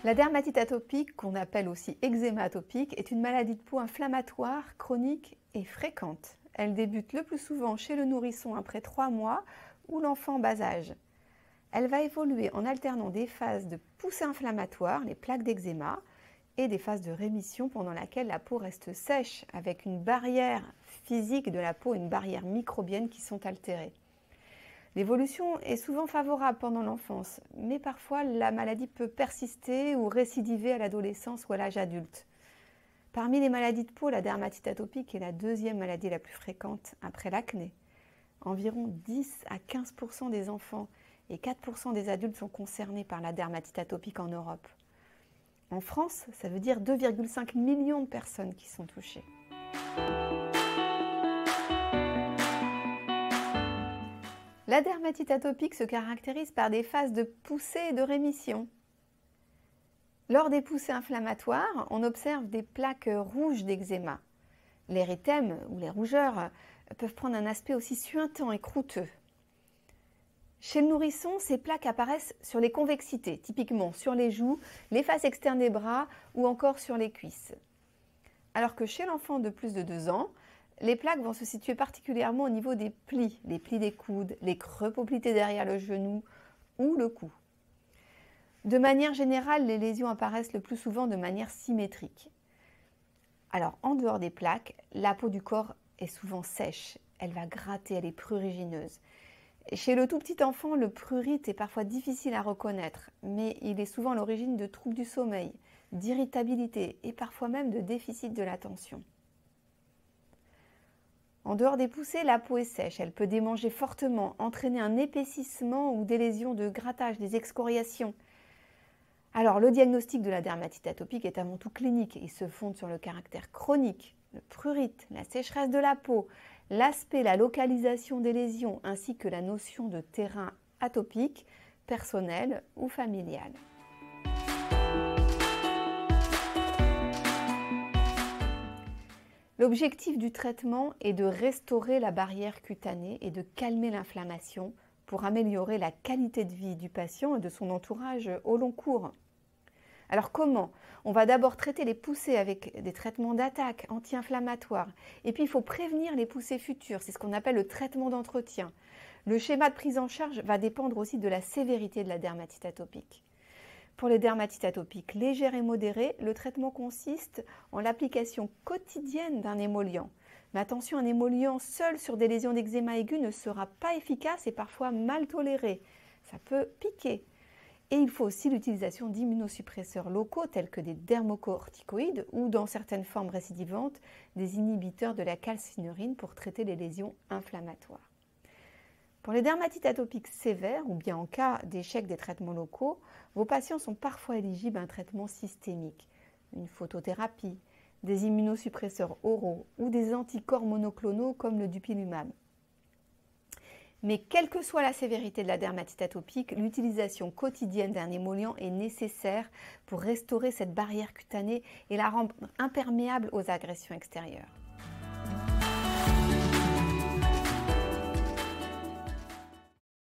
La dermatite atopique, qu'on appelle aussi eczéma atopique, est une maladie de peau inflammatoire, chronique et fréquente. Elle débute le plus souvent chez le nourrisson après 3 mois ou l'enfant en bas âge. Elle va évoluer en alternant des phases de poussée inflammatoire, les plaques d'eczéma, et des phases de rémission pendant laquelle la peau reste sèche avec une barrière physique de la peau et une barrière microbienne qui sont altérées. L'évolution est souvent favorable pendant l'enfance, mais parfois la maladie peut persister ou récidiver à l'adolescence ou à l'âge adulte. Parmi les maladies de peau, la dermatite atopique est la deuxième maladie la plus fréquente après l'acné. Environ 10 à 15% des enfants et 4% des adultes sont concernés par la dermatite atopique en Europe. En France, ça veut dire 2,5 millions de personnes qui sont touchées. La dermatite atopique se caractérise par des phases de poussée et de rémission. Lors des poussées inflammatoires, on observe des plaques rouges d'eczéma. L'érythème ou les rougeurs peuvent prendre un aspect aussi suintant et croûteux. Chez le nourrisson, ces plaques apparaissent sur les convexités, typiquement sur les joues, les faces externes des bras ou encore sur les cuisses. Alors que chez l'enfant de plus de 2 ans, les plaques vont se situer particulièrement au niveau des plis, les plis des coudes, les creux poplités derrière le genou ou le cou. De manière générale, les lésions apparaissent le plus souvent de manière symétrique. Alors, en dehors des plaques, la peau du corps est souvent sèche, elle va gratter, elle est prurigineuse. Chez le tout petit enfant, le prurite est parfois difficile à reconnaître, mais il est souvent à l'origine de troubles du sommeil, d'irritabilité et parfois même de déficit de l'attention. En dehors des poussées, la peau est sèche, elle peut démanger fortement, entraîner un épaississement ou des lésions de grattage, des excoriations. Alors, le diagnostic de la dermatite atopique est avant tout clinique et se fonde sur le caractère chronique, le prurite, la sécheresse de la peau, l'aspect, la localisation des lésions ainsi que la notion de terrain atopique, personnel ou familial. L'objectif du traitement est de restaurer la barrière cutanée et de calmer l'inflammation pour améliorer la qualité de vie du patient et de son entourage au long cours. Alors comment? On va d'abord traiter les poussées avec des traitements d'attaque anti-inflammatoires. Et puis il faut prévenir les poussées futures, c'est ce qu'on appelle le traitement d'entretien. Le schéma de prise en charge va dépendre aussi de la sévérité de la dermatite atopique. Pour les dermatites atopiques légères et modérées, le traitement consiste en l'application quotidienne d'un émollient. Mais attention, un émollient seul sur des lésions d'eczéma aigu ne sera pas efficace et parfois mal toléré. Ça peut piquer. Et il faut aussi l'utilisation d'immunosuppresseurs locaux tels que des dermocorticoïdes ou, dans certaines formes récidivantes, des inhibiteurs de la calcinurine pour traiter les lésions inflammatoires. Pour les dermatites atopiques sévères ou bien en cas d'échec des traitements locaux, vos patients sont parfois éligibles à un traitement systémique, une photothérapie, des immunosuppresseurs oraux ou des anticorps monoclonaux comme le dupilumab. Mais quelle que soit la sévérité de la dermatite atopique, l'utilisation quotidienne d'un émollient est nécessaire pour restaurer cette barrière cutanée et la rendre imperméable aux agressions extérieures.